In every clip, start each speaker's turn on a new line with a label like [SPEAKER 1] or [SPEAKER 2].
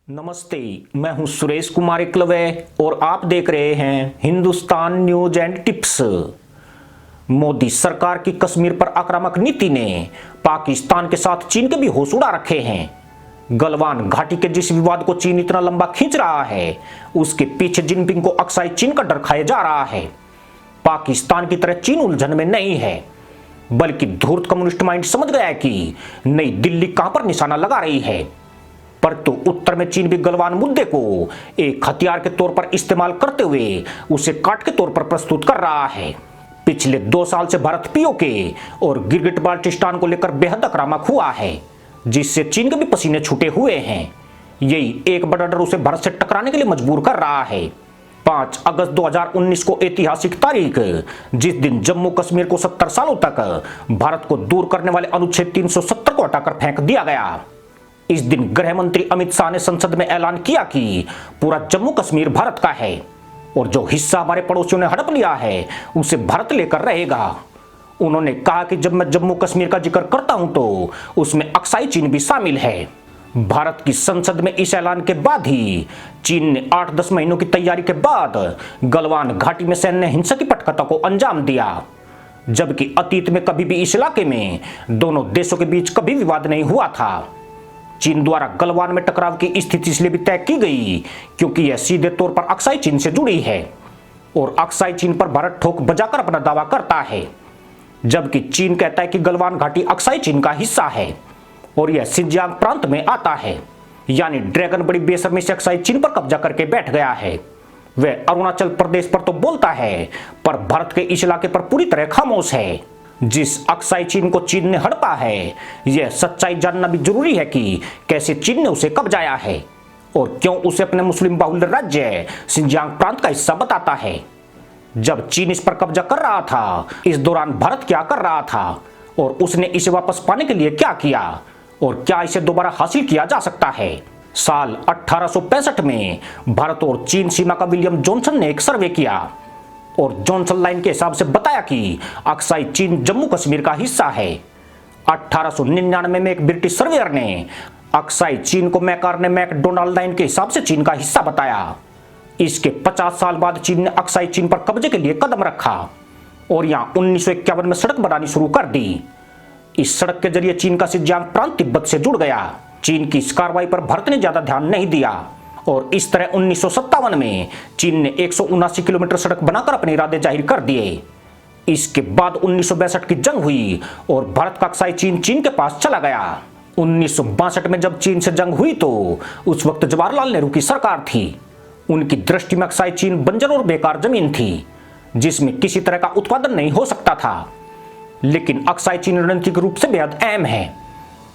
[SPEAKER 1] नमस्ते, मैं हूं सुरेश कुमार एकलवे और आप देख रहे हैं Hindustan news and tips. Modi सरकार की कश्मीर पर आक्रामक नीति ने पाकिस्तान के साथ चीन के भी होश उड़ा रखे हैं। गलवान घाटी के जिस विवाद को चीन इतना लंबा खींच रहा है, उसके पीछे जिनपिंग को अक्साई चीन का डर खाया जा रहा है। पाकिस्तान की तरह चीन उलझन में नहीं है, बल्कि धूर्त कम्युनिस्ट माइंड समझ गया है कि नई दिल्ली कहां पर निशाना लगा रही है। पर तो उत्तर में चीन भी गलवान मुद्दे को एक हथियार के तौर पर इस्तेमाल करते हुए उसे काट के तौर पर प्रस्तुत कर रहा है। पिछले 2 साल से भारत पीओके और गिलगिट बाल्टिस्तान को लेकर बेहद आक्रामक हुआ है, जिससे चीन के भी पसीने छूटे हुए हैं। यही एक बड़ा डर उसे भारत से टकराने के लिए मजबूर कर रहा है। 5 अगस्त 2019 को ऐतिहासिक तारीख, जिस दिन जम्मू कश्मीर को 70 सालों तक भारत को दूर करने वाले अनुच्छेद 370 को हटाकर फेंक दिया गया। इस दिन गृह मंत्री अमित शाह ने संसद में ऐलान किया कि पूरा जम्मू कश्मीर भारत का है और जो हिस्सा हमारे पड़ोसियों ने हड़प लिया है उसे भारत लेकर रहेगा। उन्होंने कहा कि जब मैं जम्मू कश्मीर का जिक्र करता हूं तो उसमें अक्साई चीन भी शामिल है। भारत की संसद में इस ऐलान के बाद ही चीन ने 8-10 महीनों की तैयारी के बाद गलवान घाटी में सैन्य हिंसा की पटकथा को अंजाम दिया, जबकि अतीत में कभी भी इस इलाके में दोनों देशों के बीच कभी विवाद नहीं हुआ था। चीन द्वारा गलवान में टकराव की स्थिति इसलिए भी तय की गई क्योंकि यह सीधे तौर पर अक्साई चीन से जुड़ी है और अक्साई चीन पर भारत ठोक बजाकर अपना दावा करता है, जबकि चीन कहता है कि गलवान घाटी अक्साई चीन का हिस्सा है और यह सिंजियांग प्रांत में आता है। यानी ड्रैगन बड़ी बेशर्मी से अक्साई चीन पर कब्जा करके बैठ गया है। वह अरुणाचल प्रदेश पर तो बोलता है, पर भारत के इस इलाके पर पूरी तरह खामोश है। जिस अक्साई चीन को चीन ने हड़पा है, यह सच्चाई जानना भी जरूरी है कि कैसे चीन ने उसे कब्जाया है और क्यों उसे अपने मुस्लिम बाहुल्य राज्य सिंजियांग प्रांत का हिस्सा बताता है। जब चीन इस पर कब्जा कर रहा था, इस दौरान भारत क्या कर रहा था और उसने इसे वापस पाने के लिए क्या किया और क्या इसे दोबारा हासिल किया जा सकता है। साल 1865 में भारत और चीन सीमा का विलियम जॉनसन ने एक सर्वे किया और जॉनसन लाइन के हिसाब से बताया कि अक्साई चीन जम्मू कश्मीर का हिस्सा है। 1899 में एक ब्रिटिश सर्वेयर ने अक्साई चीन को मैकार्ने मैकडोनाल्ड लाइन के हिसाब से चीन का हिस्सा बताया। इसके 50 साल बाद चीन ने अक्साई चीन पर कब्जे के लिए कदम रखा और यहां 1951 में सड़क बनानी शुरू कर दी। इस सड़क के जरिए चीन का सिंजियांग प्रांत तिब्बत से जुड़ गया। चीन की इस कार्रवाई पर भारत ने ज्यादा ध्यान नहीं दिया और इस तरह 1957 में चीन ने 179 किलोमीटर सड़क बनाकर अपने इरादे जाहिर कर दिए। इसके बाद 1962 की जंग हुई और भारत का अक्साई चीन चीन के पास चला गया। 1962 में जब चीन से जंग हुई तो उस वक्त जवाहरलाल नेहरू की सरकार थी। उनकी दृष्टि में अक्साई चीन बंजर और बेकार जमीन थी, जिसमें किसी तरह का उत्पादन नहीं हो सकता था। लेकिन अक्साई चीन रणनीतिक रूप से बेहद अहम है।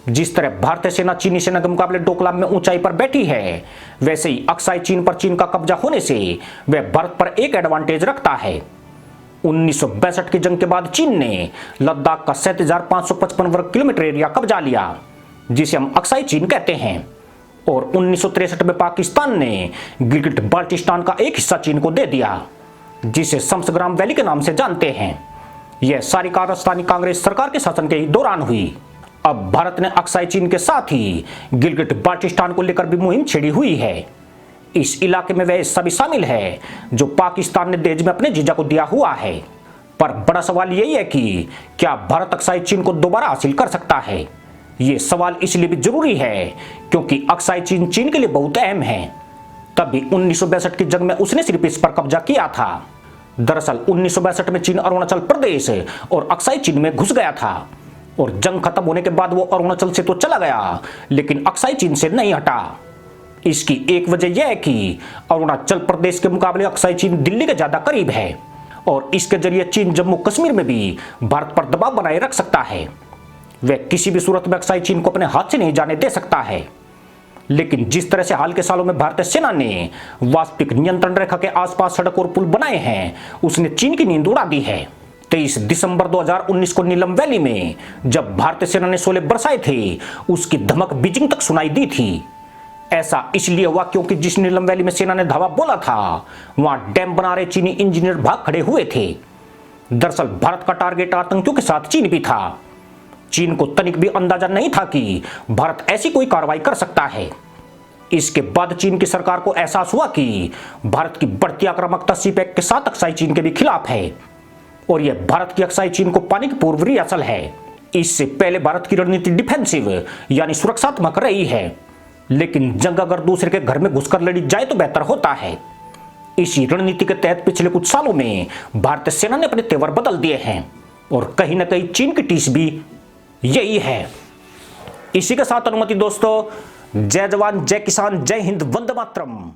[SPEAKER 1] जिस तरह भारतीय सेना चीनी सेना के मुकाबले डोकलाम में ऊंचाई पर बैठी है, वैसे ही अक्साई चीन पर चीन का कब्जा होने से वह भारत पर एक एडवांटेज रखता है। 1962 की जंग के बाद चीन ने लद्दाख का 7,555 वर्ग किलोमीटर एरिया कब्जा लिया, जिसे हम अक्साई चीन कहते हैं। और 1963 में पाकिस्तान ने गिलगिट बाल्टिस्तान का एक हिस्सा चीन को दे दिया, जिसे शम्सग्राम वैली के नाम से जानते हैं। यह सारी कारस्तानी कांग्रेस सरकार के शासन के दौरान हुई। अब भारत ने अक्साई चीन के साथ ही गिलगिट बाल्टिस्तान को लेकर भी मुहिम छेड़ी हुई है। इस इलाके में वह हिस्सा भी शामिल है जो पाकिस्तान ने दहेज में अपने जीजा को दिया हुआ है। पर बड़ा सवाल यही है कि क्या भारत अक्साई चीन को दोबारा हासिल कर सकता है। ये सवाल इसलिए भी जरूरी है क्योंकि अक्साई चीन चीन के लिए बहुत अहम है। तभी 1962 की जंग में उसने सिर्फ इस पर कब्जा किया था। दरअसल 1962 में चीन अरुणाचल प्रदेश और अक्साई चीन में घुस गया था और जंग खत्म होने के बाद वो अरुणाचल से तो चला गया, लेकिन अक्साई चीन से नहीं हटा। इसकी एक वजह यह है कि अरुणाचल प्रदेश के मुकाबले अक्साई चीन दिल्ली के ज्यादा करीब है और इसके जरिए चीन जम्मू कश्मीर में भी भारत पर दबाव बनाए रख सकता है। वह किसी भी सूरत में अक्साई चीन को अपने हाथ से नहीं जाने दे सकता है। लेकिन जिस तरह से हाल के सालों में भारतीय सेना ने वास्तविक नियंत्रण रेखा के आसपास सड़क और पुल बनाए हैं, उसने चीन की नींद उड़ा दी है। 23 दिसंबर 2019 को नीलम वैली में जब भारतीय सेना ने शोले बरसाए थे, उसकी धमक बीजिंग तक सुनाई दी थी। ऐसा इसलिए हुआ क्योंकि जिस नीलम वैली में सेना ने धावा बोला था, वहां डैम बना रहे चीनी इंजीनियर भाग खड़े हुए थे। दरअसल भारत का टारगेट आतंकियों के साथ चीन भी था। चीन को तनिक भी अंदाजा नहीं था कि भारत ऐसी कोई कार्रवाई कर सकता है। इसके बाद चीन की सरकार को एहसास हुआ कि भारत की बढ़ती आक्रामकता सीपेक के साथ अक्साई चीन के भी खिलाफ है और यह भारत की अक्साई चीन को पाने की पूर्व रिहर्सल है। इससे पहले भारत की रणनीति डिफेंसिव यानी सुरक्षात्मक रही है, लेकिन जंग अगर दूसरे के घर में घुसकर लड़ी जाए तो बेहतर होता है। इसी रणनीति के तहत पिछले कुछ सालों में भारतीय सेना ने अपने तेवर बदल दिए हैं और कहीं ना कहीं चीन की टीस भी यही है। इसी के साथ अनुमति दोस्तों, जय जवान जय किसान जय हिंद वंदे मातरम।